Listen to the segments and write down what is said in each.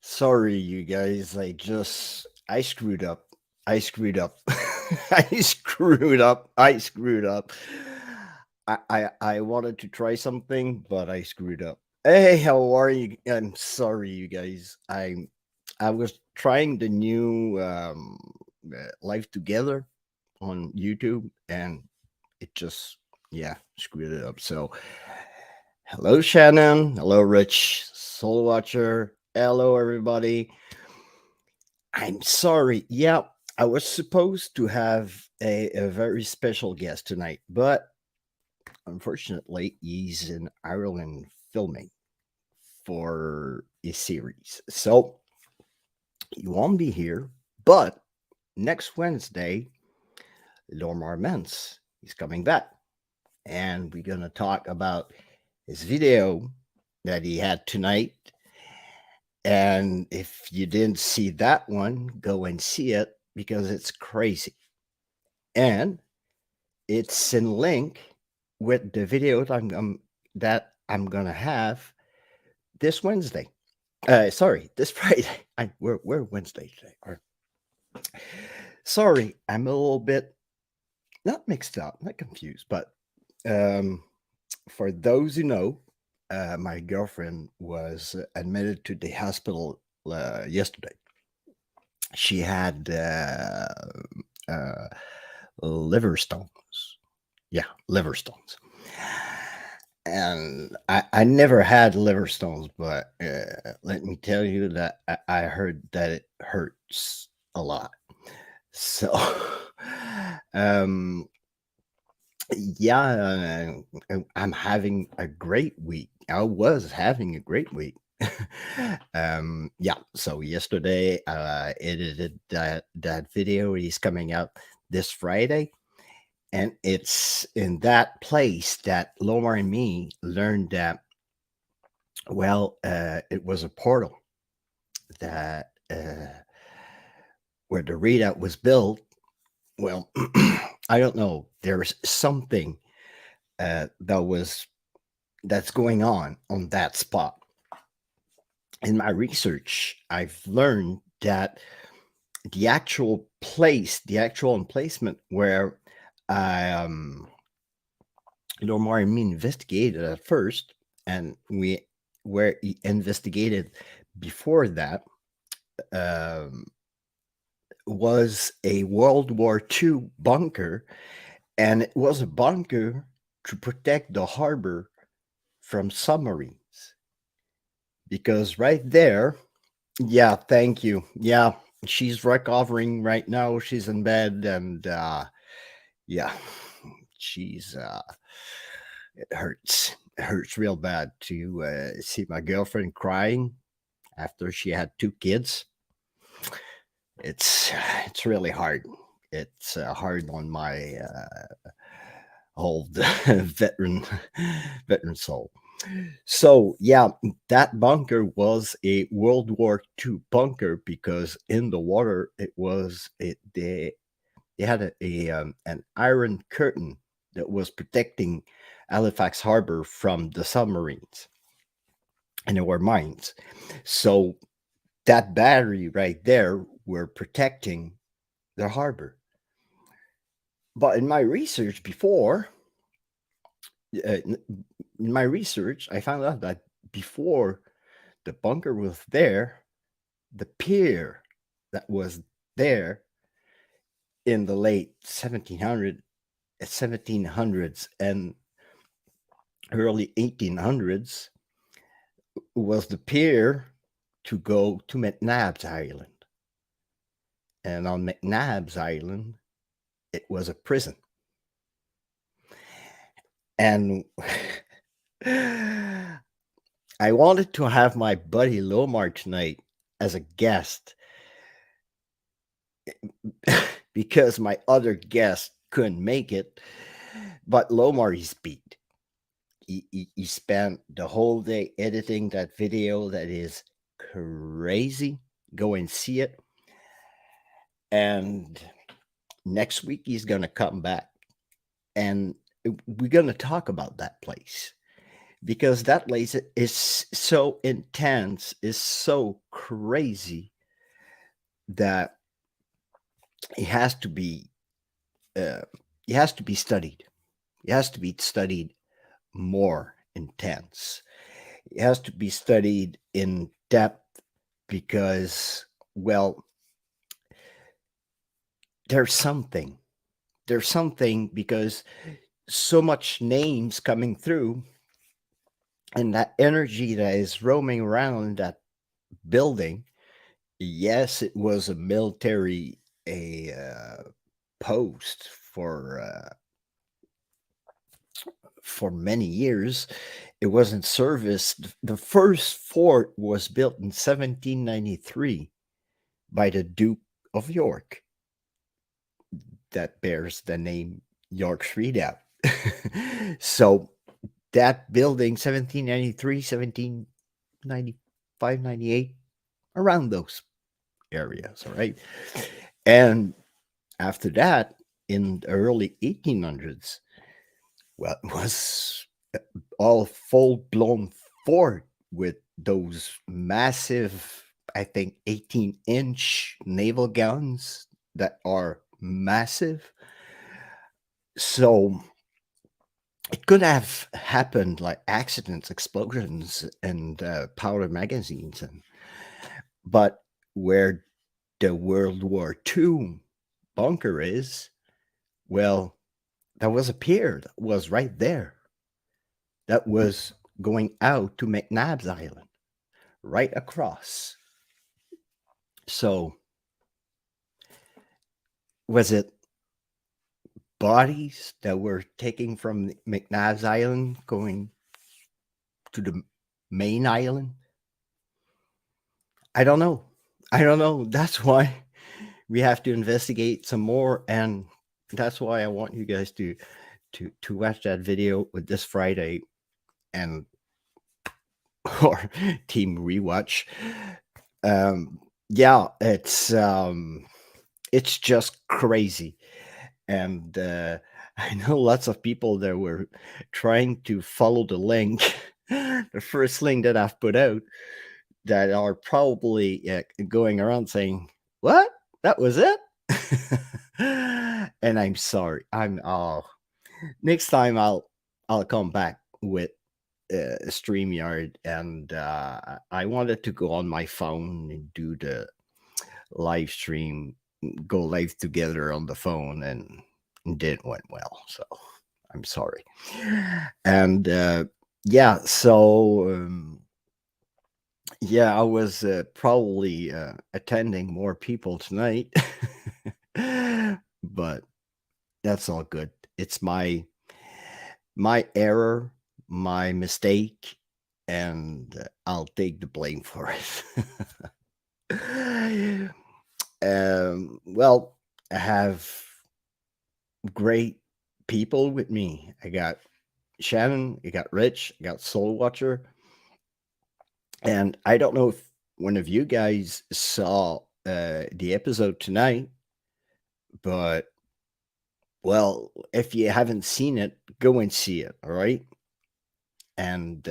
Sorry, you guys. I screwed up. I screwed up. I screwed up. I screwed up. I wanted to try something, but I screwed up. Hey, how are you? I'm sorry, you guys. I was trying the new Live Together on YouTube, and it just screwed it up. So, hello, Shannon. Hello, Rich Soul Watcher. Hello, everybody. I'm sorry. Yeah, I was supposed to have a very special guest tonight, but unfortunately, he's in Ireland filming for a series. So he won't be here, but next Wednesday, Lomar Mens is coming back. And we're going to talk about his video that he had tonight. And if you didn't see that one, go and see it because it's crazy. And it's in link with the video that I'm gonna have this Wednesday. Sorry, this Friday. We're Wednesday today. Sorry, I'm a little bit not mixed up, not confused, but for those who know, my girlfriend was admitted to the hospital yesterday. She had liver stones. Yeah, liver stones. And I never had liver stones, but let me tell you that I heard that it hurts a lot. So, um, yeah, I'm having a great week. I was having a great week. Yeah. So yesterday, I edited that video. Is coming out this Friday, and it's in that place that Lomar and me learned that. Well, it was a portal that where the readout was built. Well, I don't know. There's something that's going on that spot. In my research, I've learned that the actual emplacement where Lomar and me investigated at first, and we where he investigated before that um, was a World War II bunker, and it was a bunker to protect the harbor from submarines. Because right there, yeah, thank you. Yeah, she's recovering right now. She's in bed, and yeah, she's it hurts. It hurts real bad to see my girlfriend crying after she had two kids. It's really hard. It's hard on my old veteran soul. So yeah, that bunker was a World War II bunker because in the water they had an iron curtain that was protecting Halifax Harbor from the submarines, and there were mines. So that battery right there were protecting the harbor. But in my research before, in my research, I found out that before the bunker was there, the pier that was there in the late 1700s and early 1800s was the pier to go to McNabb's Island. And on McNabb's Island, it was a prison. And I wanted to have my buddy Lomar tonight as a guest because my other guest couldn't make it. But Lomar is beat. He spent the whole day editing that video that is crazy. Go and see it. And next week he's gonna come back, and we're gonna talk about that place because that place is so intense, is so crazy that it has to be uh, it has to be studied. It has to be studied more intense. It has to be studied in depth because, well, there's something. There's something because so much names coming through and that energy that is roaming around that building. Yes, it was a military a post for many years. It was in service. The first fort was built in 1793 by the Duke of York, that bears the name York's Redoubt. So that building, 1793, 1795, 98, around those areas, all right? And after that, in the early 1800s, well, it was all full-blown fort with those massive, I think, 18-inch naval guns that are massive. So it could have happened like accidents, explosions, and powder magazines, but where the World War II bunker is, well, that was a pier that was right there. That was going out to McNabb's Island, right across. So was it bodies that were taken from McNabb's Island going to the main island? I don't know. I don't know. That's why we have to investigate some more, and that's why I want you guys to watch that video with this Friday and or team rewatch. Yeah, it's just crazy, and I know lots of people that were trying to follow the link, the first link that I've put out, that are probably going around saying, "What? That was it?" And I'm sorry. Next time I'll come back with StreamYard, and I wanted to go on my phone and do the live stream, go live together on the phone, and it didn't went well. So I'm sorry. And yeah, so yeah, I was probably attending more people tonight, but that's all good. It's my error, my mistake, and I'll take the blame for it. Well, I have great people with me. I got Shannon, I got Rich, I got Soul Watcher, and I don't know if one of you guys saw the episode tonight, but well, if you haven't seen it, go and see it. All right, and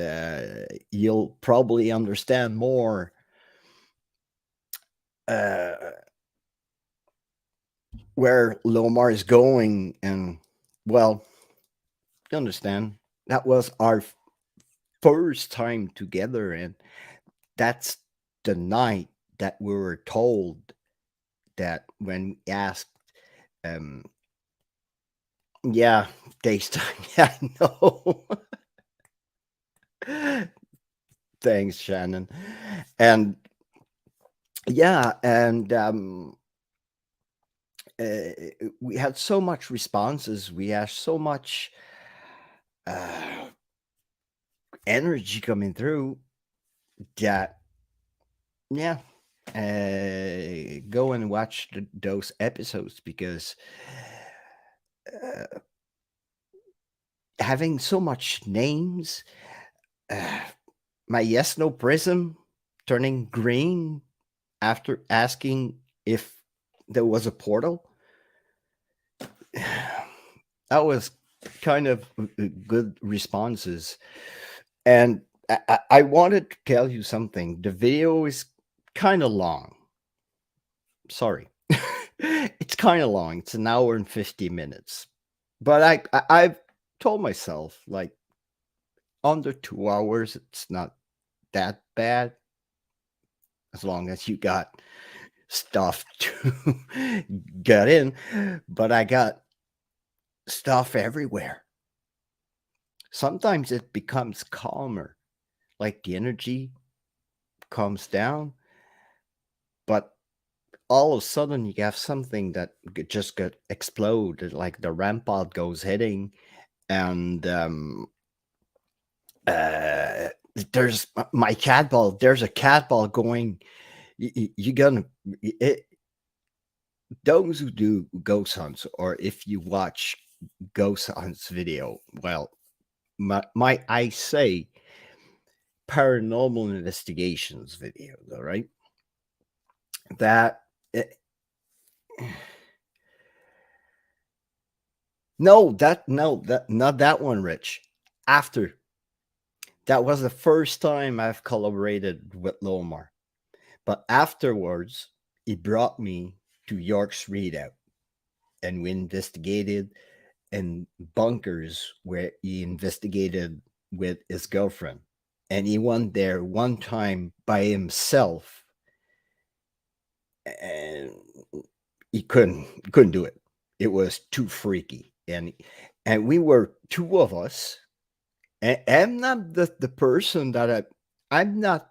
you'll probably understand more uh, where Lomar is going. And well, you understand that was our first time together, and that's the night that we were told that when we asked, um, yeah, FaceTime. Yeah, I know. Thanks, Shannon. And yeah, and uh, we had so much responses. We had so much uh, energy coming through that, yeah. go and watch those episodes because uh, having so much names, uh, my yes no prism turning green after asking if there was a portal. That was kind of good responses. And I wanted to tell you something. The video is kind of long. Sorry. It's kind of long. It's an hour and 50 minutes. But I've told myself, like, under 2 hours, it's not that bad as long as you got stuff to get in. But I got stuff everywhere. Sometimes it becomes calmer, like the energy comes down, but all of a sudden you have something that just got explode, like the rampart goes hitting, and uh, there's my cat ball. There's a cat ball going. You gonna it, those who do ghost hunts, or if you watch ghost hunts video, well, my I say paranormal investigations videos, all right? That it, no, that not that one, Rich. After that was the first time I've collaborated with Lomar, but afterwards he brought me to York's Readout, and we investigated in bunkers where he investigated with his girlfriend, and he went there one time by himself, and he couldn't do it. It was too freaky, and we were two of us. And I'm not the person that I'm not.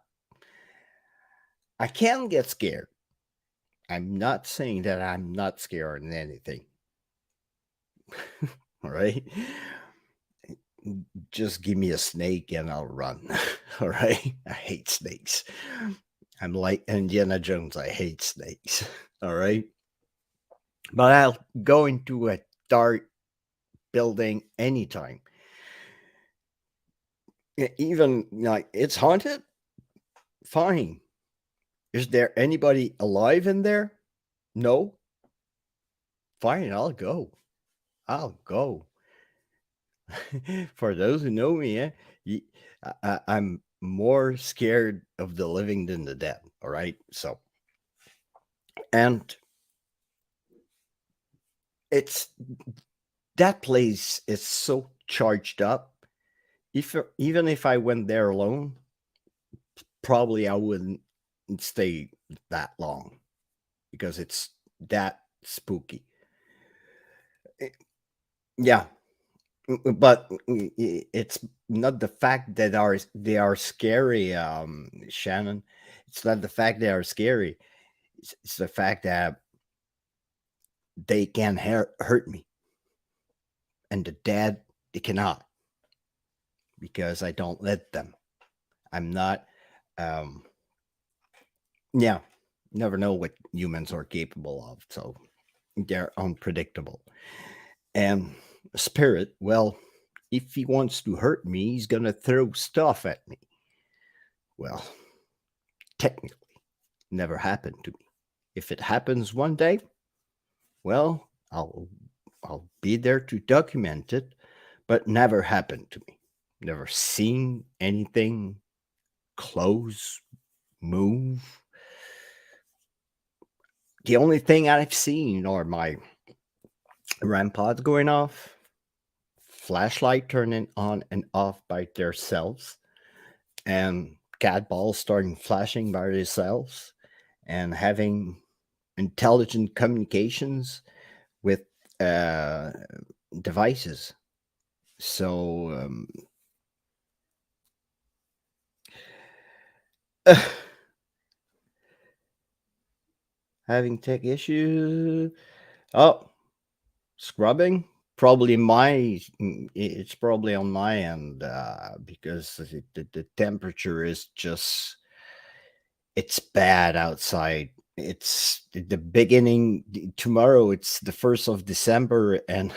I can get scared. I'm not saying that I'm not scared in anything. All right, just give me a snake and I'll run. All right, I hate snakes. I'm like Indiana Jones. I hate snakes. All right, but I'll go into a dark building anytime. Even like it's haunted, fine. Is there anybody alive in there? No? Fine, I'll go. I'll go. For those who know me, I'm more scared of the living than the dead. All right. So, and it's that place is so charged up. If even if I went there alone, probably I wouldn't stay that long because it's that spooky. Eh, Yeah, but it's not the fact that they are scary, Shannon. It's not the fact they are scary. It's the fact that they can hurt me, and the dead they cannot because I don't let them. I'm not. Um, yeah, never know what humans are capable of, so they're unpredictable. And spirit, well, if he wants to hurt me, he's gonna throw stuff at me. Well, technically, never happened to me. If it happens one day, well, I'll be there to document it, but never happened to me. Never seen anything close, move. The only thing I've seen are my ramparts going off, flashlight turning on and off by themselves, and cat balls starting flashing by themselves, and having intelligent communications with uh, devices. So, having tech issues. Oh, scrubbing. Probably it's probably on my end because the temperature is just It's bad outside. It's the beginning tomorrow. It's the 1st of December, and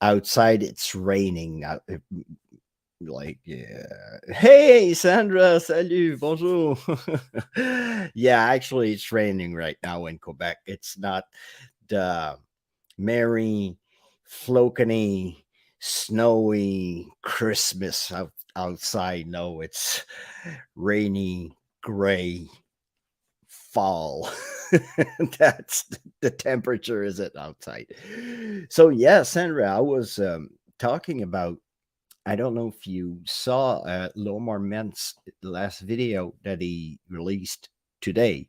outside it's raining. Like, yeah. Hey, Sandra, salut, bonjour. Yeah, actually, it's raining right now in Quebec. It's not the merry, flockany, snowy Christmas outside. No, it's rainy, gray fall. That's the temperature is it outside. So yeah, Sandra, I was talking about. I don't know if you saw Lomar Ment's last video that he released today.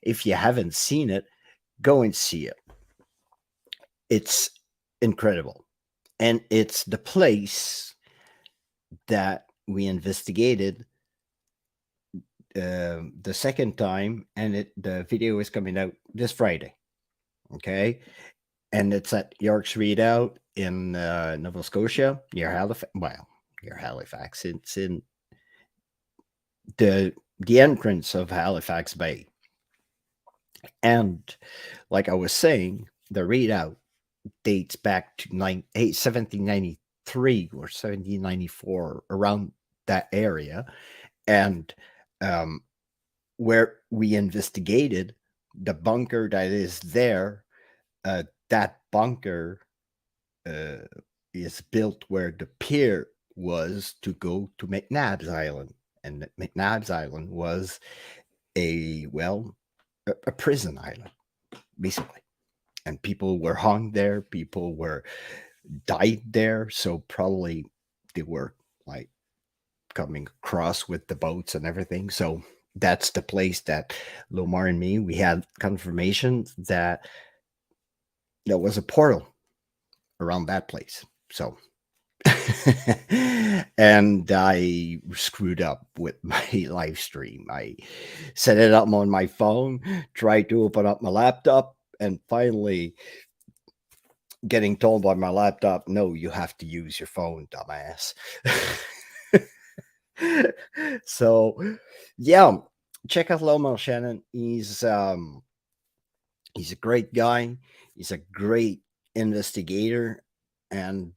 If you haven't seen it, go and see it. It's incredible. And it's the place that we investigated the second time, and the video is coming out this Friday. Okay. And it's at York's Redoubt in Nova Scotia, near Halifax. Well, near Halifax. It's in the entrance of Halifax Bay. And like I was saying, the readout dates back to 1793 or 1794, around that area. And um, where we investigated the bunker that is there, that bunker uh, is built where the pier was to go to McNabb's Island. And McNabb's Island was a prison island, basically. And people were hung there, people were died there. So probably they were like coming across with the boats and everything. So that's the place that Lomar and me, we had confirmation that there was a portal around that place. So and I screwed up with my live stream. I set it up on my phone, tried to open up my laptop, and finally getting told by my laptop, no, you have to use your phone, dumbass. So yeah, check out Lomar Shannon. He's a great guy. He's a great investigator. And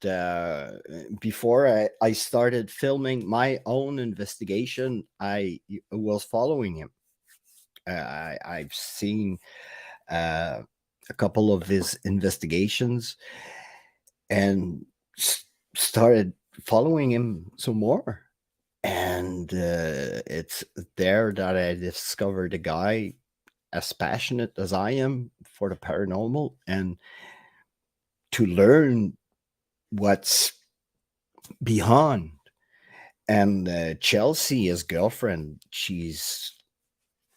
before I started filming my own investigation, I was following him. I've seen uh, a couple of his investigations and started following him some more. And it's there that I discovered a guy as passionate as I am for the paranormal, and to learn what's behind. And Chelsea, his girlfriend, she's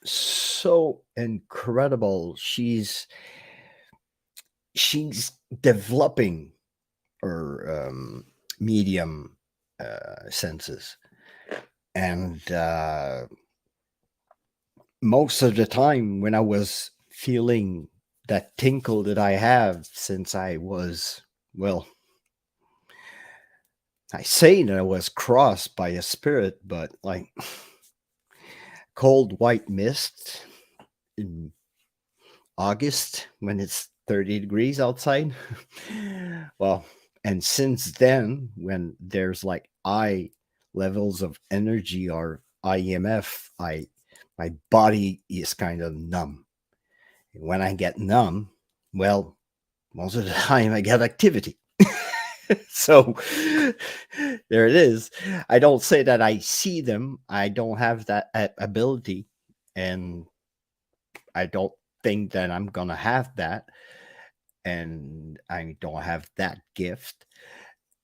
so incredible. She's developing her medium senses, and most of the time when I was feeling that tinkle that I have since I was, well, I say that I was crossed by a spirit, but like cold white mist in August when it's 30 degrees outside. Well, and since then, when there's like I levels of energy or IMF, my body is kind of numb. When I get numb, well, most of the time I get activity. So there it is. I don't say that I see them. I don't have that ability, and I don't think that I'm gonna have that, and I don't have that gift.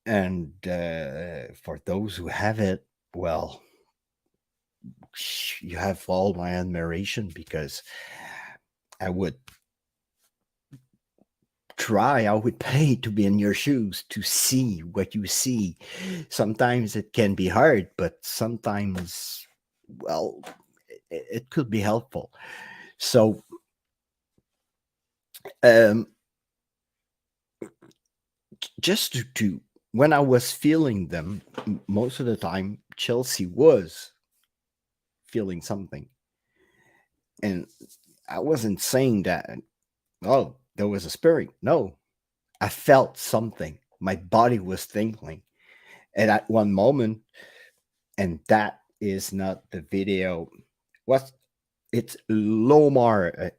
And for those who have it, well, you have all my admiration, because I would I would pay to be in your shoes to see what you see. Sometimes it can be hard, but sometimes, well, it could be helpful. So, um, just to when I was feeling them, most of the time, Chelsea was feeling something. And I wasn't saying that, oh, there was a spirit. No, I felt something. My body was tingling. And at one moment, and that is not the video. What? It's Lomar.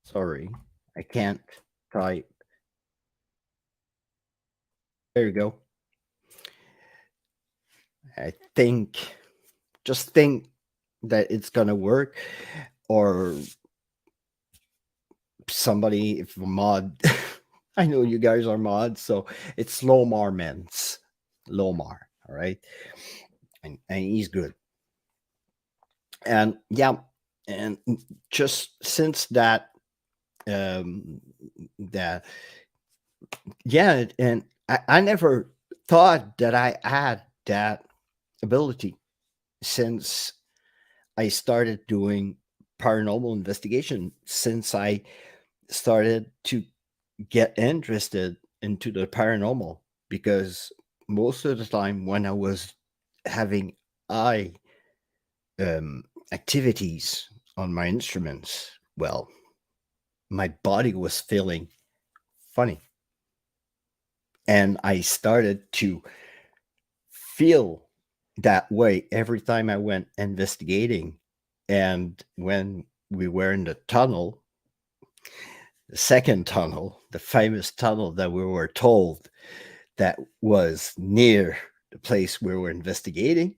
Sorry, I can't type. There you go. I think, just think that it's gonna work, or somebody, if a mod. I know you guys are mods, so it's Lomar Mens. Lomar, all right, and he's good. And yeah, and just since that, um, that yeah, and I never thought that I had that ability since I started doing paranormal investigation, since I started to get interested into the paranormal, because most of the time when I was having eye activities on my instruments, well, my body was feeling funny, and I started to feel that way every time I went investigating. And when we were in the tunnel, the second tunnel, the famous tunnel that we were told that was near the place we were investigating,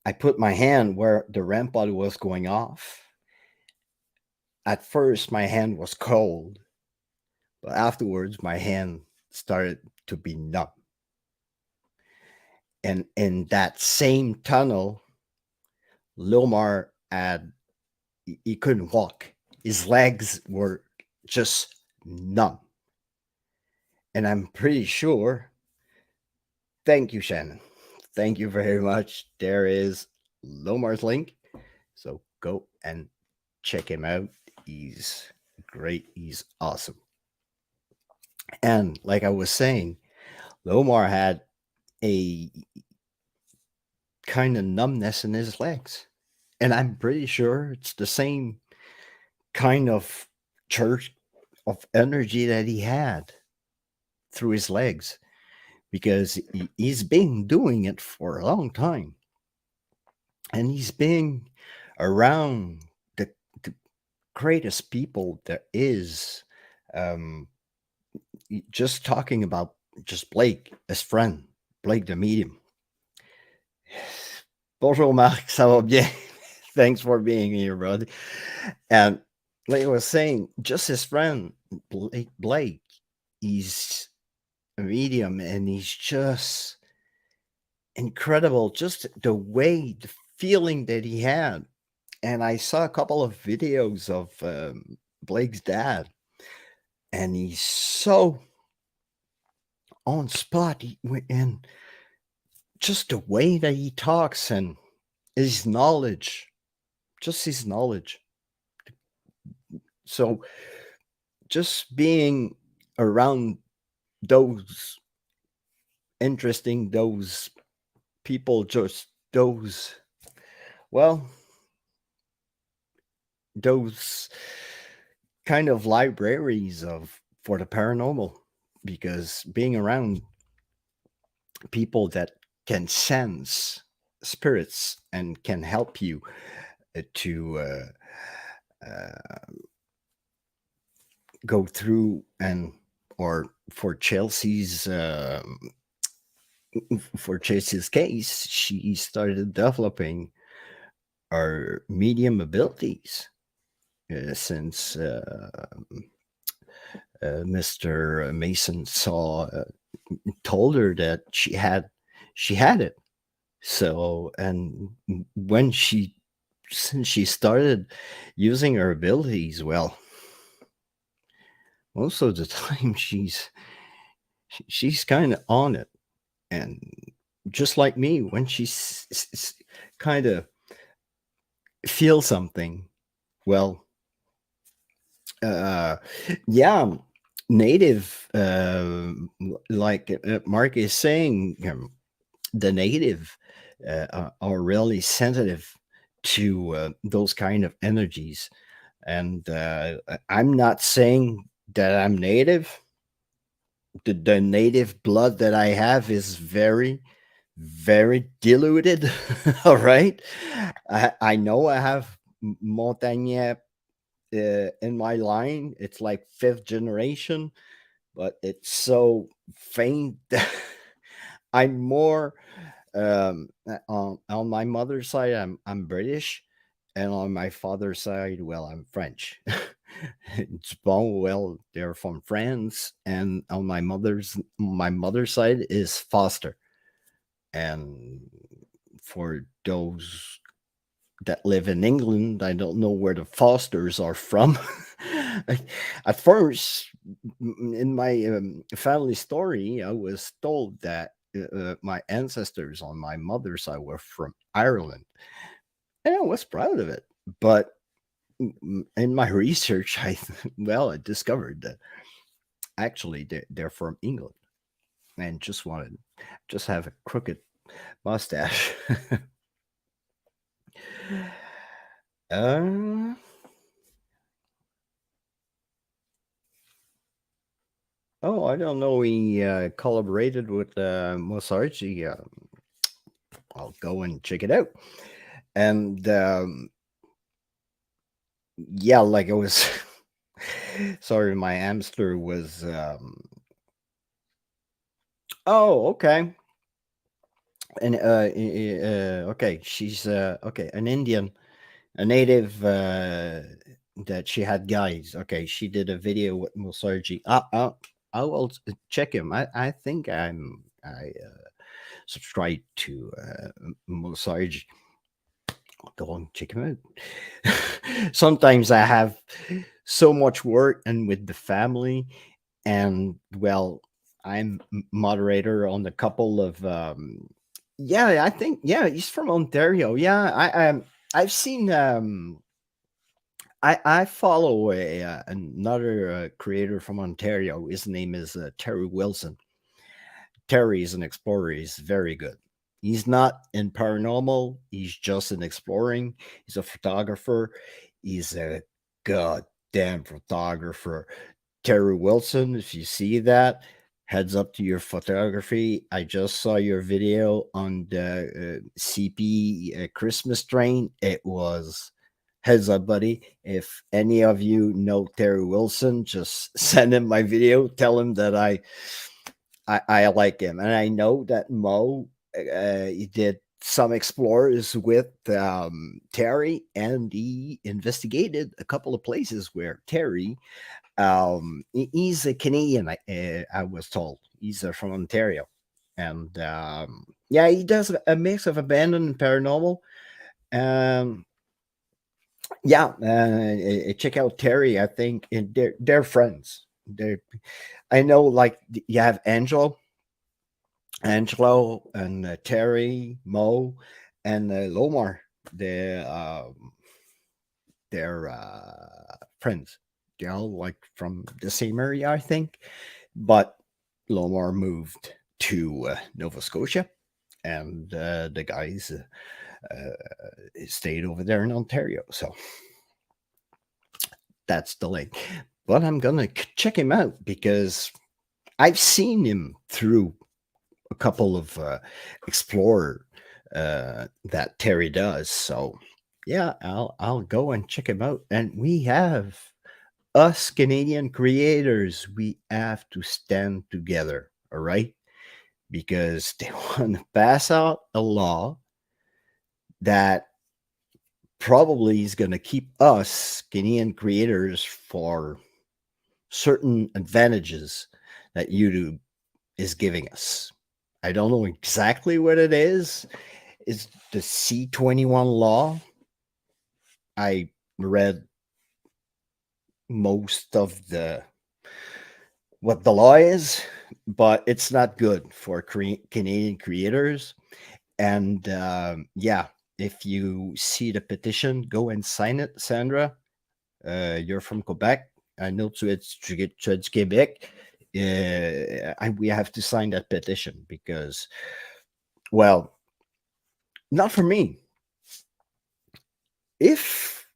I put my hand where the REM pod was going off. At first, my hand was cold, but afterwards, my hand started to be numb. And in that same tunnel, Lomar had, he couldn't walk. His legs were just numb. And I'm pretty sure, thank you, Shannon. Thank you very much. There is Lomar's link. So go and check him out. He's great. He's awesome. And like I was saying, Lomar had a kind of numbness in his legs. And I'm pretty sure it's the same kind of church of energy that he had through his legs, because he's been doing it for a long time, and he's been around the greatest people there is. um just talking about just Blake, his friend, Blake the medium. Bonjour Marc, ça va bien? Thanks for being here, brother. And like I was saying, just his friend Blake, he's a medium, and he's just incredible. Just the way, the feeling that he had. And I saw a couple of videos of Blake's dad, and he's so on spot. And just the way that he talks, and his knowledge, just his knowledge. So just being around those interesting, those people, just those, well, those kind of libraries of for the paranormal, because being around people that can sense spirits and can help you to go through, and or for Chelsea's case, she started developing our medium abilities since Mr. Mason told her that she had it. So, and when since she started using her abilities, well, most of the time she's kind of on it. And just like me, when she kind of feel something, well, uh yeah, native, like Mark is saying, the native are really sensitive to those kind of energies. And I'm not saying that I'm native. The native blood that I have is very, very diluted. All right. I know I have Montagnais in my line. It's like fifth generation, but it's so faint that I'm more on my mother's side. I'm British, and on my father's side, well, I'm French. It's bon, well, they're from France, and on my mother's side is Foster. And for those that live in England, I don't know where the Fosters are from. At first, in my family story, I was told that my ancestors on my mother's side were from Ireland, and I was proud of it. But in my research, I discovered that actually they're from England, and just have a crooked mustache. uh, oh, I don't know. He collaborated with Mosarchi. I'll go and check it out. And yeah, like I was sorry, my hamster was oh, okay. And okay, she's okay, an Indian, a native that she had guys. Okay, she did a video with Musarji. I will check him. I think I subscribe to Musarji. Go and check him out. Sometimes I have so much work and with the family, and well, I'm moderator on a couple of yeah, I think yeah, he's from Ontario. Yeah, I've seen I follow another creator from Ontario. His name is Terry Wilson. Terry is an explorer. He's very good. He's not in paranormal. He's just in exploring. He's a photographer. He's a goddamn photographer. Terry Wilson, if you see that, heads up to your photography. I just saw your video on the CP Christmas train. It was heads up, buddy. If any of you know Terry Wilson, just send him my video. Tell him that I like him, and I know that Mo he did some explorers with Terry, and he investigated a couple of places where Terry he's a Canadian. I was told he's from Ontario, and yeah, he does a mix of abandoned and paranormal. Um, yeah, check out Terry. I think and they're friends. I know, like you have Angelo, and Terry, Mo, and Lomar. They're they're friends. They're all like from the same area, I think. But Lomar moved to Nova Scotia, and the guys stayed over there in Ontario. So that's the link. But I'm gonna check him out because I've seen him through a couple of Explorer that Terry does. So yeah, I'll go and check him out. And we have us Canadian creators. We have to stand together. All right, because they want to pass out a law that probably is going to keep us Canadian creators for certain advantages that YouTube is giving us. I don't know exactly what it is. Is the C-21 law? I read most of the what the law is, but it's not good for Canadian creators. And yeah, if you see the petition, go and sign it, Sandra. You're from Quebec. I know to Quebec, we have to sign that petition because, well, not for me. If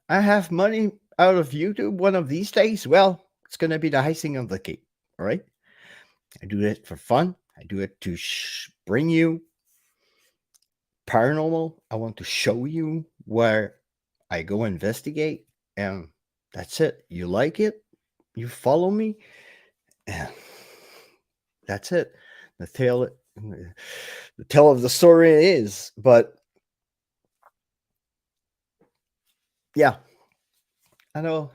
I have money out of YouTube one of these days, well, it's gonna be the icing on the cake. All right, I do it for fun. I do it to bring you paranormal. I want to show you where I go investigate, and that's it. You like it, you follow me, and that's it. The tale, the tale of the story is. But yeah, I know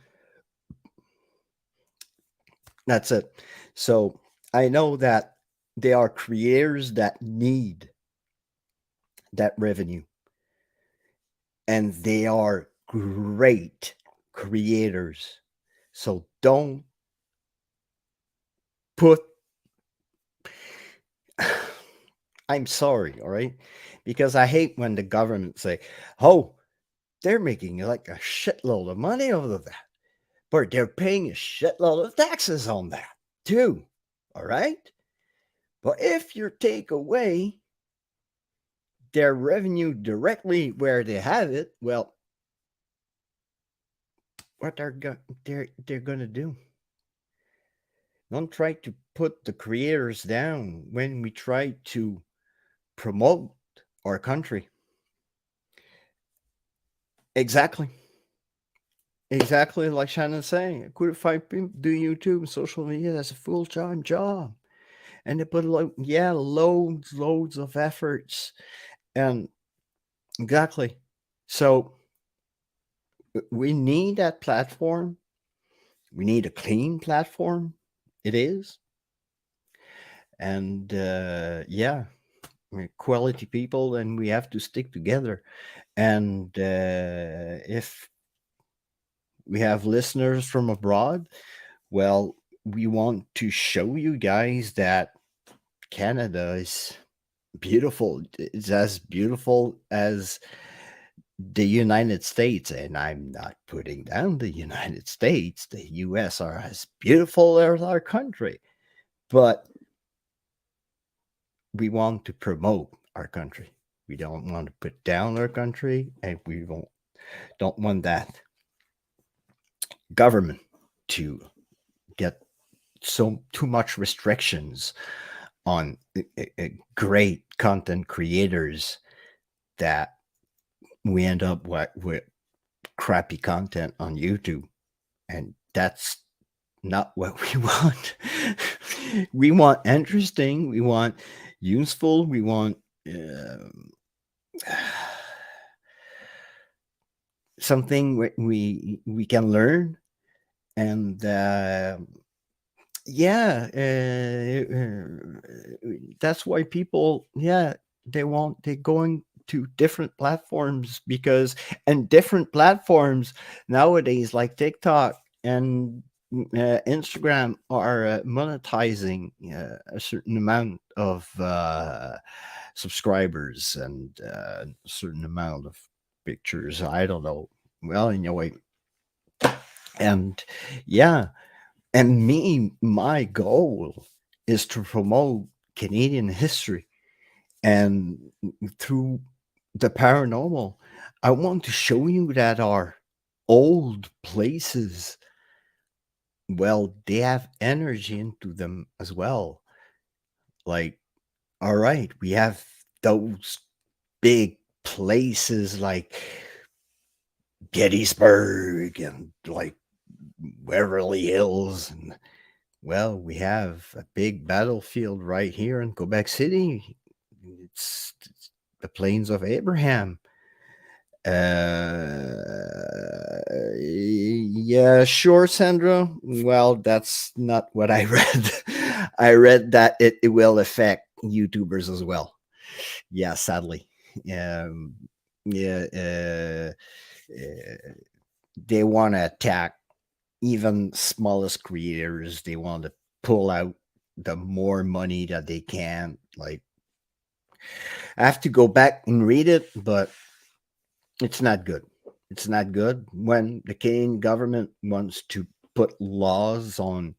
that's it. So I know that there are creators that need that revenue, and they are great creators. So don't put I'm sorry, all right? Because I hate when the government say, "Oh, they're making like a shitload of money over that, but they're paying a shitload of taxes on that too." All right? But if you take away their revenue directly where they have it, well, what they're gonna do? Don't try to put the creators down when we try to promote our country. Exactly. Exactly like Shannon's saying. I couldn't find people do YouTube and social media as a full-time job. And they put loads of efforts. And exactly. So we need that platform. We need a clean platform. It is. And yeah, we're quality people and we have to stick together. And if we have listeners from abroad, well, we want to show you guys that Canada is beautiful. It's as beautiful as the United States. And I'm not putting down the United States. The US are as beautiful as our country. But we want to promote our country. We don't want to put down our country, and we don't want that government to get too much restrictions on great content creators that we end up with crappy content on YouTube, and that's not what we want. We want interesting, we want useful, we want something we can learn, and yeah, that's why people, yeah, they're going to different platforms because and different platforms nowadays like TikTok and Instagram are monetizing a certain amount of subscribers and a certain amount of pictures. I don't know. Well, anyway, and yeah, and my goal is to promote Canadian history. And through the paranormal, I want to show you that our old places, well, they have energy into them as well. Like, all right, we have those big places like Gettysburg and like Beverly Hills, and well, we have a big battlefield right here in Quebec City. It's the Plains of Abraham. Yeah, sure, Sandra. Well, that's not what I read. I read that it will affect YouTubers as well. Yeah, sadly. Um, yeah, they want to attack even smallest creators. They want to pull out the more money that they can. Like, I have to go back and read it, but it's not good. It's not good when the Canadian government wants to put laws on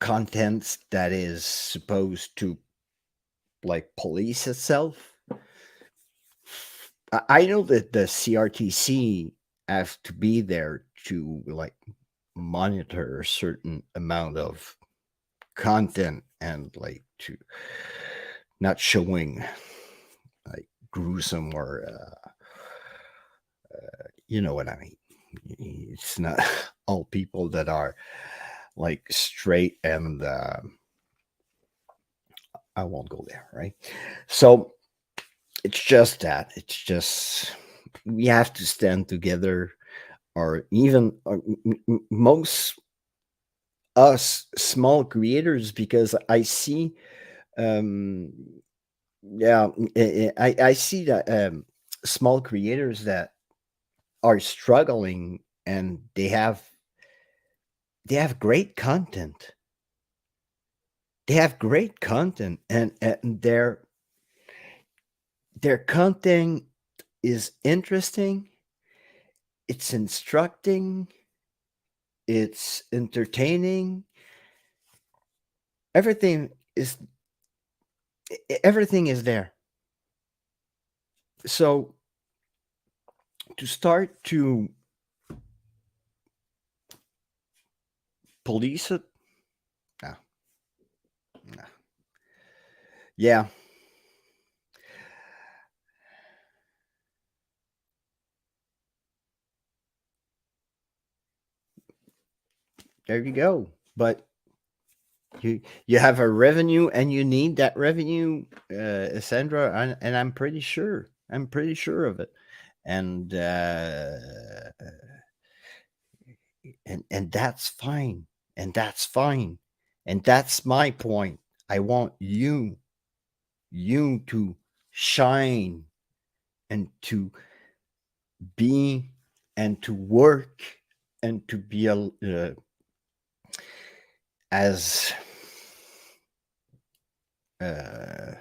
contents that is supposed to like police itself. I know that the CRTC has to be there to like monitor a certain amount of content and like to not showing like gruesome or you know what I mean. It's not all people that are like straight and I won't go there, right? So it's just that it's just we have to stand together, or even most us small creators, because I see um yeah I see that small creators that are struggling, and they have great content. They have great content, and their content is interesting, it's instructing, it's entertaining. Everything is everything is there. So to start to police it, no, no. Yeah, there you go. But you have a revenue, and you need that revenue, Sandra, and I'm pretty sure of it. And and that's fine, and that's fine, and that's my point. I want you to shine, and to be, and to work, and to be as uh,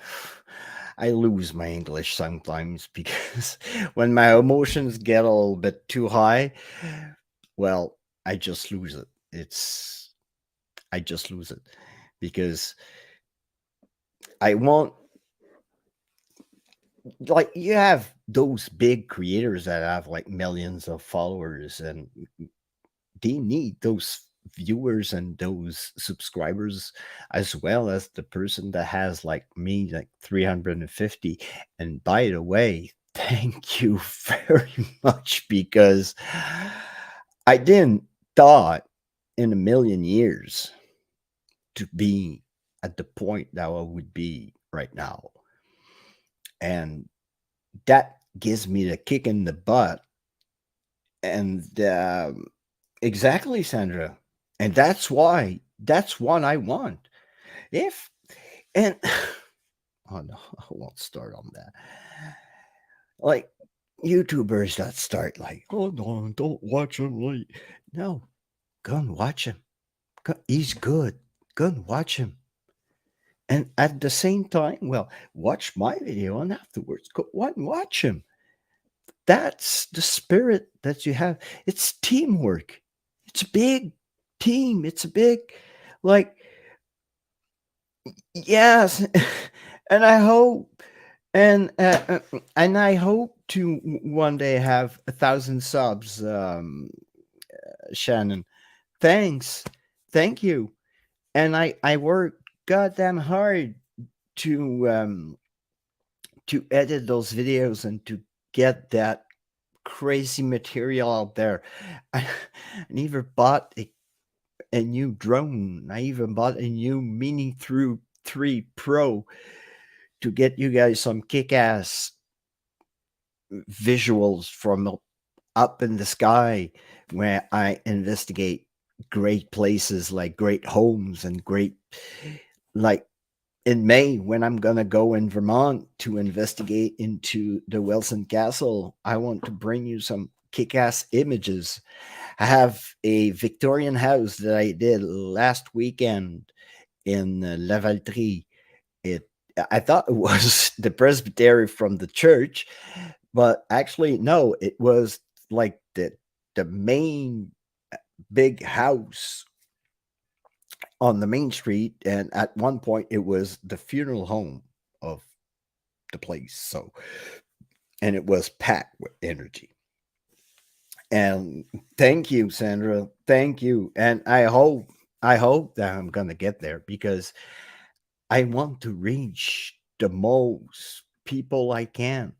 I lose my English sometimes because when my emotions get a little bit too high, well, I just lose it. I just lose it because I want, like, you have those big creators that have like millions of followers, and they need those viewers and those subscribers, as well as the person that has like me, like 350. And by the way, thank you very much, because I didn't thought in a million years to be at the point that I would be right now. And that gives me the kick in the butt. And exactly, Sandra. And that's what I want. If and oh no, I won't start on that. Like YouTubers that start like, oh no, don't watch him. Like, no, go and watch him. He's good. Go and watch him. And at the same time, well, watch my video, and afterwards go watch him. That's the spirit that you have. It's teamwork. It's a big team. It's a big, like, yes. And I hope, and I hope to one day have 1,000 subs, Shannon. Thanks. Thank you. And I work goddamn hard to edit those videos and to get that crazy material out there. I even bought a new drone. I even bought a new Mini through 3 Pro to get you guys some kick-ass visuals from up in the sky, where I investigate great places, like great homes and great, like in May, when I'm gonna go in Vermont to investigate into the Wilson Castle, I want to bring you some kick-ass images. I have a Victorian house that I did last weekend in La Valtrie. It I thought it was the presbytery from the church, but actually no, it was like the main big house on the main street, and at one point it was the funeral home of the place. So, and it was packed with energy. And thank you, Sandra. Thank you. And I hope that I'm gonna get there because I want to reach the most people I can.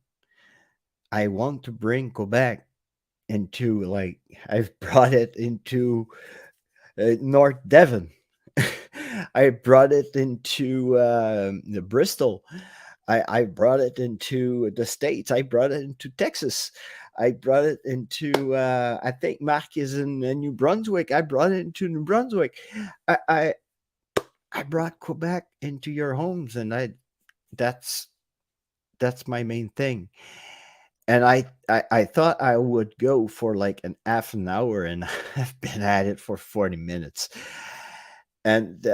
I want to bring Quebec into, like, I've brought it into North Devon. I brought it into the Bristol. I brought it into the States. I brought it into Texas. I brought it into, I think Mark is in New Brunswick. I brought it into New Brunswick. I, I, I brought Quebec into your homes, and that's that's my main thing. And I thought I would go for like an half an hour, and I've been at it for 40 minutes. And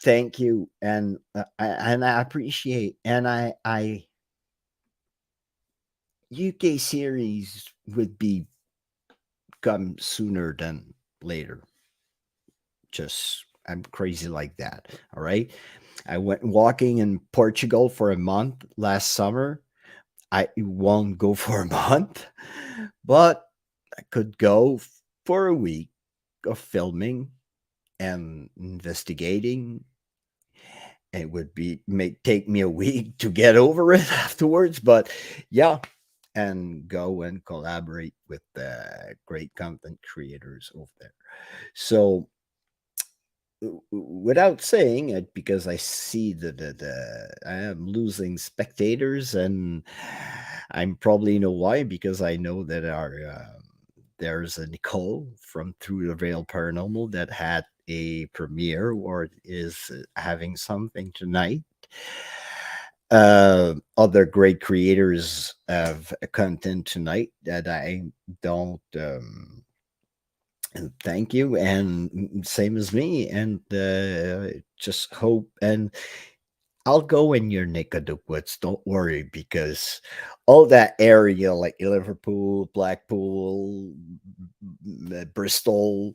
thank you, and I appreciate, and I UK series would be come sooner than later. Just I'm crazy like that. All right. I went walking in Portugal for a month last summer. I won't go for a month, but I could go for a week of filming and investigating. It would be may take me a week to get over it afterwards, but yeah, and go and collaborate with great content creators over there. So without saying it, because I see the I am losing spectators, and I'm probably know why, because I know that our there's a Nicole from Through the Veil Paranormal that had a premiere or is having something tonight. Other great creators have content tonight that I don't. And thank you, and same as me, and just hope, and I'll go in your neck of the woods. Don't worry, because all that area, like Liverpool, Blackpool, Bristol,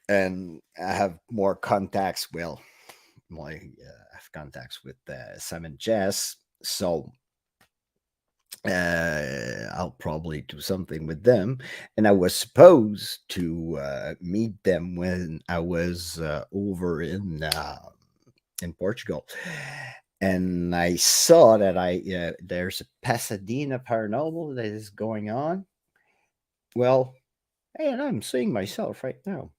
and I have more contacts. Well, I have contacts with Sam and Jess, so I'll probably do something with them. And I was supposed to meet them when I was over in Portugal, and I saw that I there's a Pasadena Paranormal that is going on. Well, hey, and I'm seeing myself right now.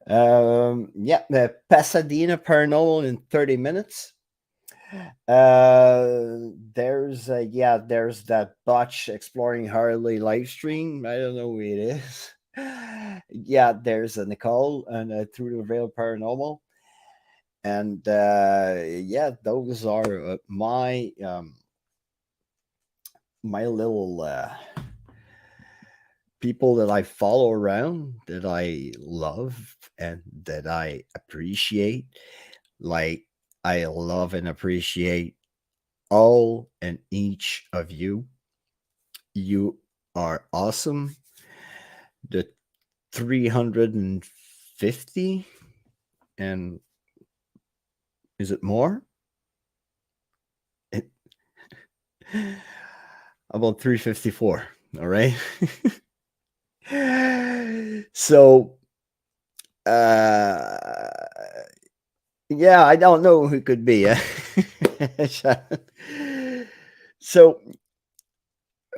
Yeah, the Pasadena Paranormal in 30 minutes. There's that Botch Exploring Harley live stream. I don't know who it is. Yeah, there's a Nicole and Through the Veil Paranormal, and yeah, those are my little people that I follow around, that I love and that I appreciate. Like, I love and appreciate all and each of you. You are awesome. The 350, and is it more? It, about 354. All right. So, uh, yeah, I don't know who could be. So,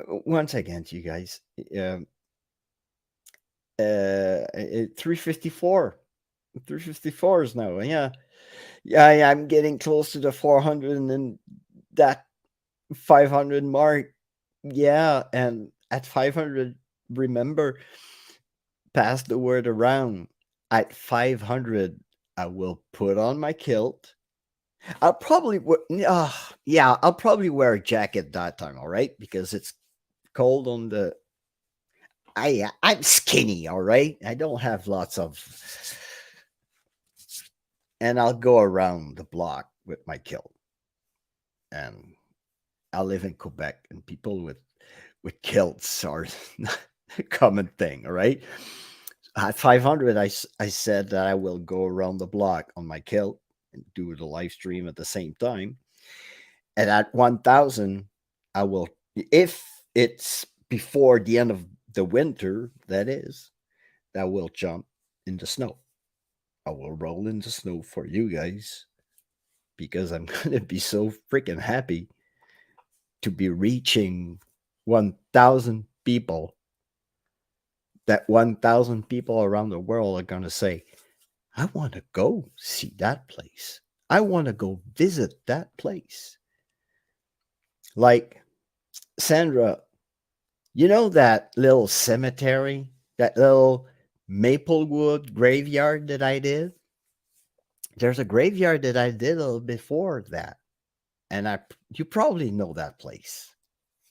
once again, to you guys, um, 354. 354 is now. Yeah. Yeah, I'm getting close to the 400 and then that 500 mark. Yeah, and at 500, remember, pass the word around. At 500, I will put on my kilt. I'll probably yeah, I'll probably wear a jacket that time, all right? Because it's cold on the I'm skinny, all right? I don't have lots of, and I'll go around the block with my kilt. And I live in Quebec, and people with kilts are a common thing. All right. At 500, I said that I will go around the block on my kilt and do the live stream at the same time. And at 1,000, I will, if it's before the end of the winter, that is, I will jump in the snow. I will roll in the snow for you guys because I'm going to be so freaking happy to be reaching 1,000 people. That 1,000 people around the world are going to say, I want to go see that place. I want to go visit that place. Like, Sandra, you know that little cemetery, that little Maplewood graveyard that I did? There's a graveyard that I did a little before that. And you probably know that place.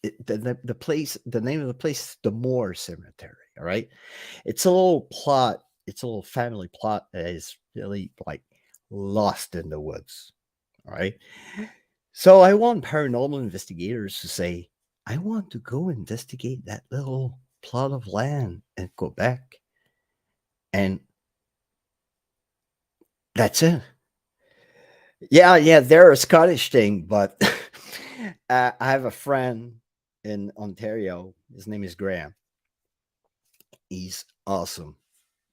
The place, the name of the place is the Moore Cemetery. All right. It's a little plot. It's a little family plot that is really like lost in the woods. All right. So I want paranormal investigators to say, I want to go investigate that little plot of land in Quebec. And that's it. Yeah, they're a Scottish thing, but I have a friend in Ontario. His name is Graham. He's awesome.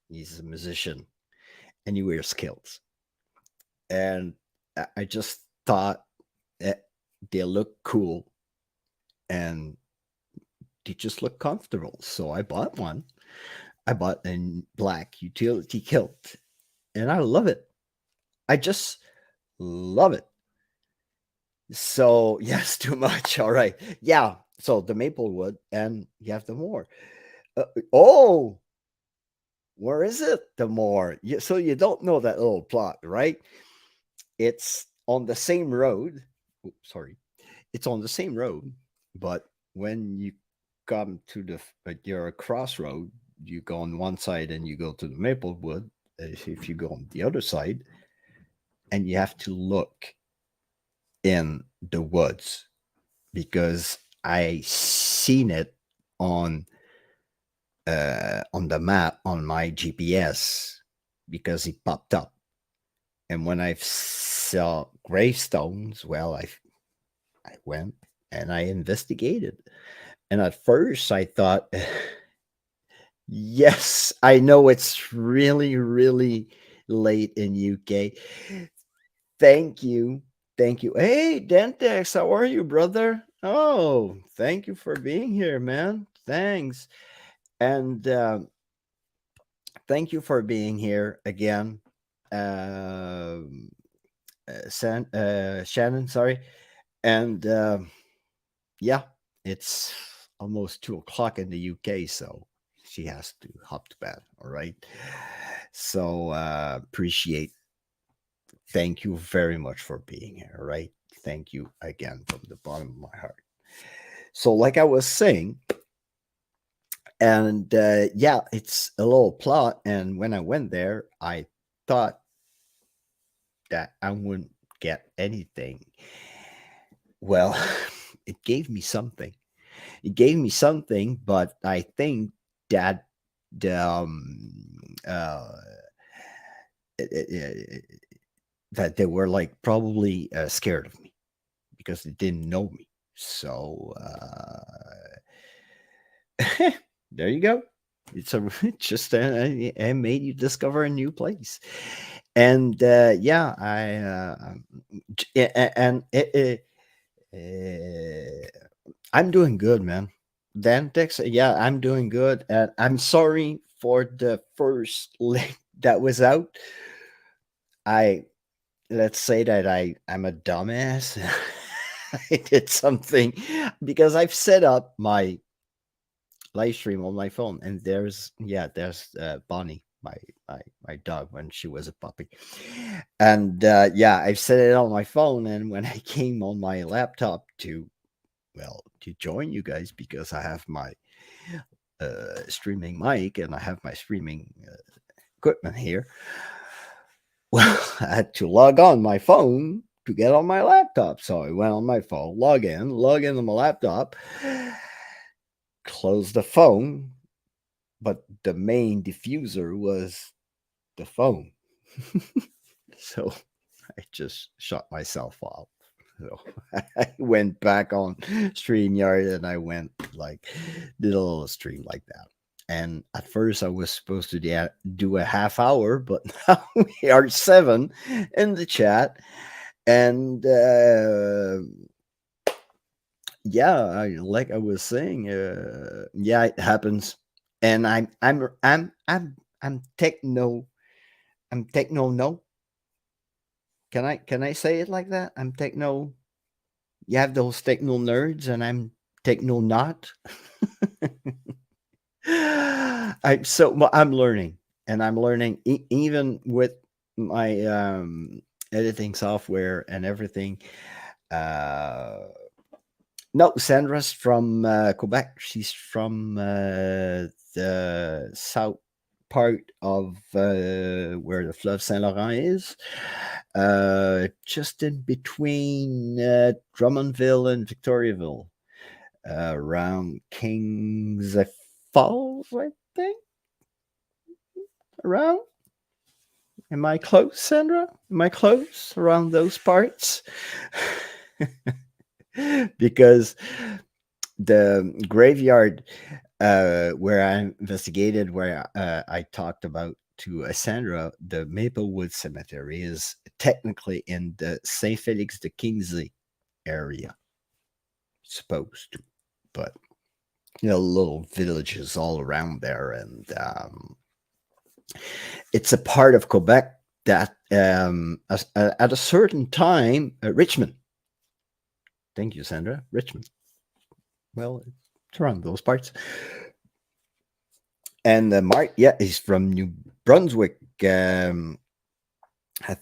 He's a musician and he wears kilts. And I just thought that they look cool and they just look comfortable. So I bought one. I bought a black utility kilt and I love it. I just love it. So, yes, too much. All right. Yeah. So the Maplewood and you have the Moore. Oh, where is it? The Moore. So you don't know that little plot, right? It's on the same road. Oops, sorry. It's on the same road, but when you come to you're a crossroad, you go on one side and you go to the Maplewood. If you go on the other side, and you have to look in the woods because I seen it on the map on my GPS because it popped up. And when I saw gravestones, well, I went and I investigated. And at first I thought, yes, I know it's really, really late in UK. Thank you. Thank you. Hey, Dentex, how are you, brother? Oh, thank you for being here, man. Thanks. And thank you for being here again. Shannon, sorry. And yeah, it's almost 2 o'clock in the UK, so she has to hop to bed. All right. So appreciate. Thank you very much for being here. All right. Thank you again from the bottom of my heart. So, like I was saying, and yeah, it's a little plot. And when I went there, I thought that I wouldn't get anything. Well, it gave me something. It gave me something, but I think that the that they were like probably scared of me because they didn't know me. So there you go. It's a just I made you discover a new place, and yeah, and I'm doing good, man. Dantex, yeah, I'm doing good, and I'm sorry for the first link that was out. I let's say that I'm a dumbass. I did something because I've set up my live stream on my phone, and there's Bonnie, my dog when she was a puppy, and yeah, I've set it on my phone, and when I came on my laptop to join you guys because I have my streaming mic and I have my streaming equipment here. Well, I had to log on my phone to get on my laptop. So I went on my phone, log in on my laptop. closed the phone, but the main diffuser was the phone. So I just shut myself off. So I went back on StreamYard and I went like did a little stream like that. And at first I was supposed to do a half hour, but now we are seven in the chat. And yeah, like I was saying, yeah, it happens. And I'm techno, I'm techno no. Can I say it like that? I'm techno. You have those techno nerds, and I'm techno not. I'm learning, and I'm learning even with my editing software and everything. Uh, no, Sandra's from Quebec. She's from the south part of where the Fleuve Saint Laurent is, just in between Drummondville and Victoriaville, around Kings Falls, I think. Around. Am I close, Sandra? Am I close around those parts? Because the graveyard where I investigated, where I talked about to Sandra, the Maplewood Cemetery is technically in the Saint Felix de Kingsley area, supposed to, but little villages all around there, and it's a part of Quebec that at a certain time, Richmond. Thank you, Sandra. Richmond. Well, it's around those parts. And Mark, yeah, he's from New Brunswick. I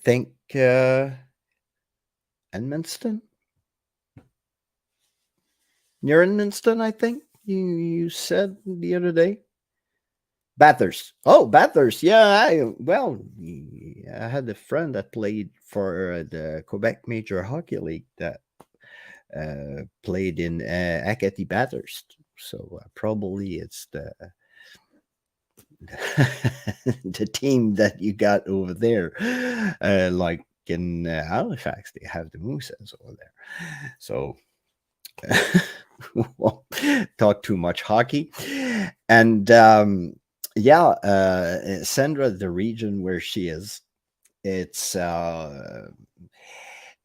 think Edmundston, near Edmundston. I think you said the other day. Bathurst. Oh, Bathurst. Yeah. I had a friend that played for the Quebec Major Hockey League that played in Acadie Bathurst. So probably it's the the team that you got over there. Like in Halifax, they have the Mooseheads over there. So won't talk too much hockey. And Sandra, the region where she is, it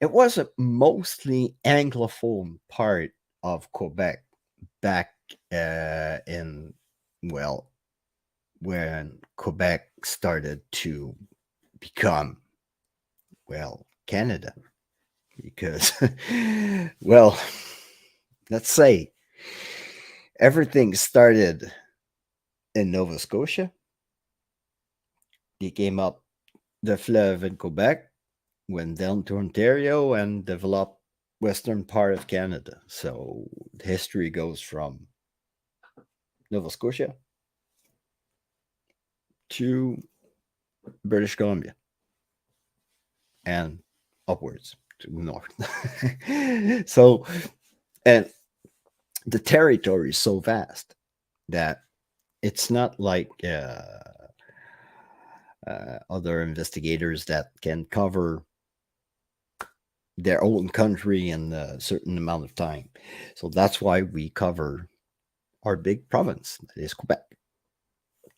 was a mostly Anglophone part of Quebec back in, well, when Quebec started to become, well, Canada. Because, well, let's say everything started in Nova Scotia. They came up the Fleuve in Quebec, went down to Ontario, and developed western part of Canada. So history goes from Nova Scotia to British Columbia and upwards to the north. So, and the territory is so vast that it's not like other investigators that can cover their own country in a certain amount of time. So that's why we cover our big province, that is Quebec.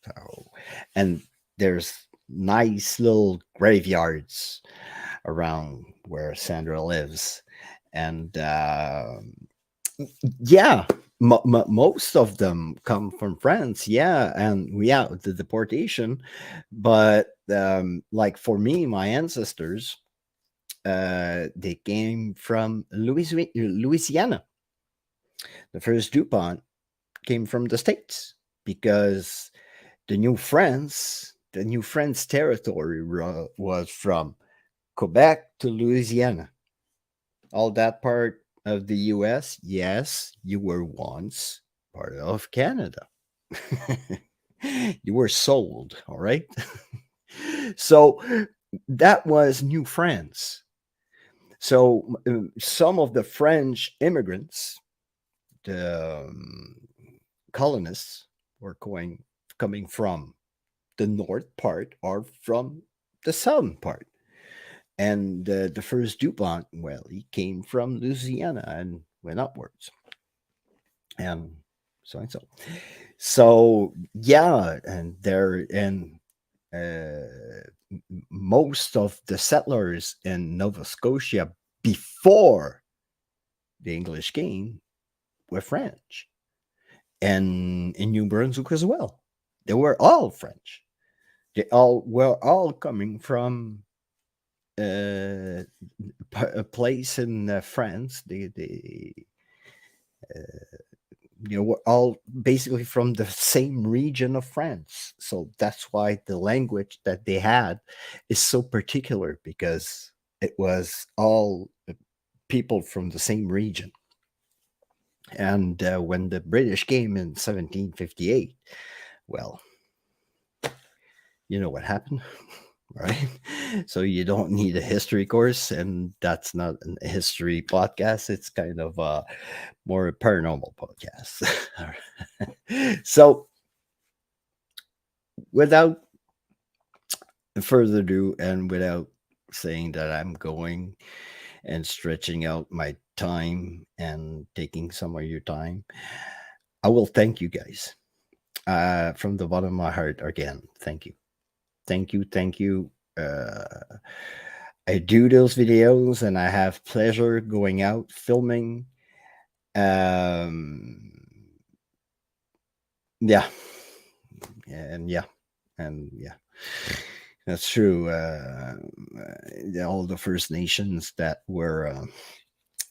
So, and there's nice little graveyards around where Sandra lives. And yeah, most of them come from France. Yeah. And the deportation. But like for me, my ancestors, they came from Louisiana. The first DuPont came from the States because the New France territory was from Quebec to Louisiana. All that part of the US, yes, you were once part of Canada. You were sold, all right? So that was New France. So some of the French immigrants colonists were coming from the north part or from the southern part. And the first DuPont, well, he came from Louisiana and went upwards. And so and so. So yeah, and there and most of the settlers in Nova Scotia before the English came were French, and in New Brunswick as well. They were all French. They all were all coming from a place in France. They were all basically from the same region of France. So that's why the language that they had is so particular, because it was all people from the same region. And when the British came in 1758, well, you know what happened, right? So you don't need a history course, and that's not a history podcast. It's kind of a more paranormal podcast. So without further ado, and without saying that I'm going and stretching out my time and taking some of your time, I will thank you guys from the bottom of my heart again. Thank you. Thank you. Thank you. I do those videos and I have pleasure going out filming. Um, yeah. And yeah. And yeah. That's true. All the First Nations that were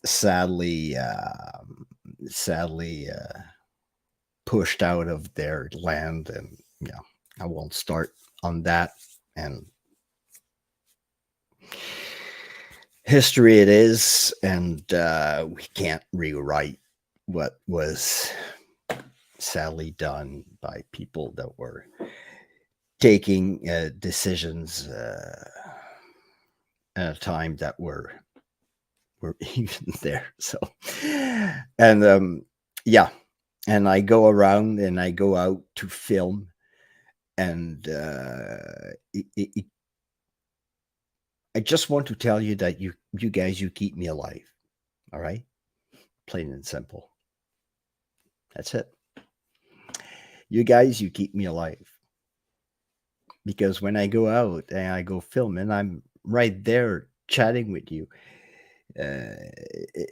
sadly, pushed out of their land, and yeah, I won't start on that. And history it is, and we can't rewrite what was sadly done by people that were taking decisions at a time that were even there. So, and yeah, and I go around and I go out to film, and I just want to tell you that you guys, you keep me alive. All right, plain and simple. That's it. You guys, you keep me alive, because when I go out and I go film, and I'm right there chatting with you,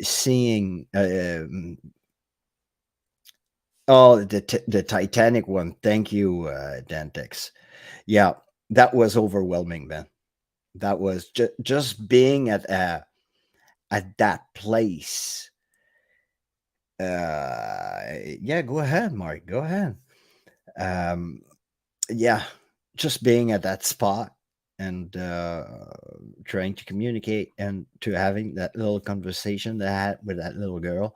seeing oh, the Titanic one. Thank you, Dantex. Yeah, that was overwhelming, man. That was just being at that place. Yeah, go ahead, Mark. Go ahead. Um, yeah, just being at that spot, and trying to communicate, and to having that little conversation that I had with that little girl.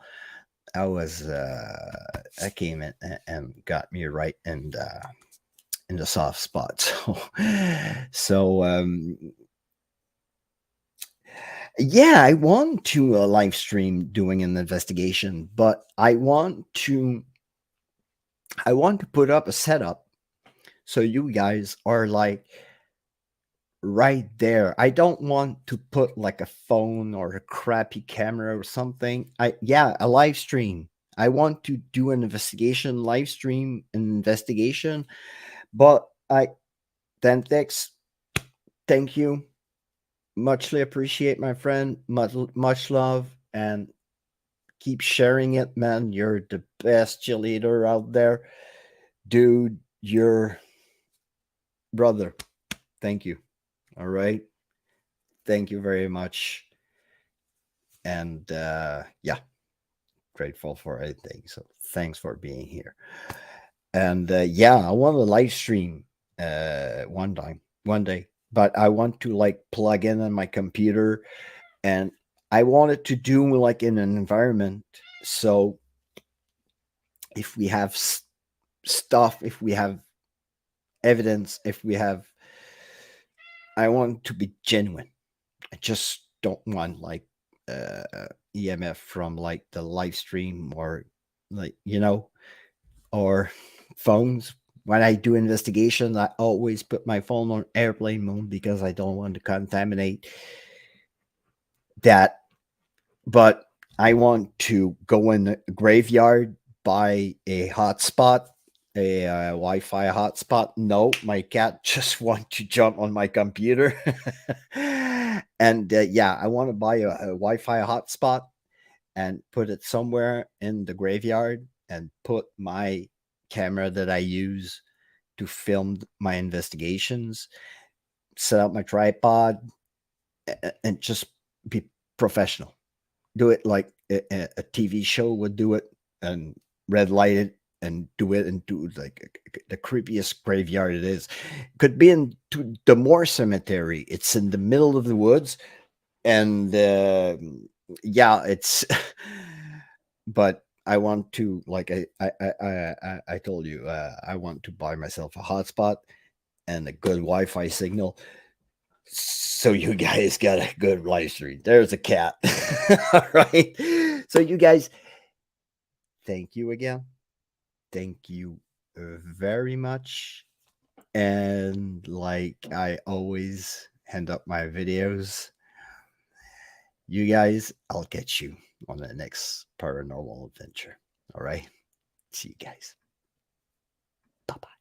I was that came and got me right, and in the soft spot. So yeah, I want to live stream doing an investigation, but I want to put up a setup so you guys are like right there. I don't want to put like a phone or a crappy camera or something. Yeah, a live stream. I want to do an investigation, live stream an investigation, but Dantex, thank you. Muchly appreciate, my friend. Much love, and keep sharing it, man. You're the best cheerleader out there. Dude, you're brother. Thank you. All right. Thank you very much. And yeah, grateful for everything. So thanks for being here. And yeah, I want to live stream one day, but I want to like plug in on my computer, and I want it to do like in an environment. So if we have stuff, if we have evidence, if we have, I want to be genuine. I just don't want like EMF from like the live stream, or like, or phones. When I do investigation, I always put my phone on airplane mode because I don't want to contaminate that. But I want to go in the graveyard, buy a hotspot, a Wi-Fi hotspot. No, my cat just want to jump on my computer, and yeah, I want to buy a Wi-Fi hotspot and put it somewhere in the graveyard and put my camera that I use to film my investigations, set up my tripod, and just be professional. Do it like a TV show would do it, and red light it and do it and do like the creepiest graveyard it is. Could be in to the Moore Cemetery. It's in the middle of the woods, and yeah, it's. But I want to like I told you I want to buy myself a hotspot and a good Wi-Fi signal, so you guys got a good live stream. There's a cat. All right. So you guys, thank you again. Thank you very much. And like I always end up my videos, you guys, I'll catch you on the next paranormal adventure. All right. See you guys. Bye bye.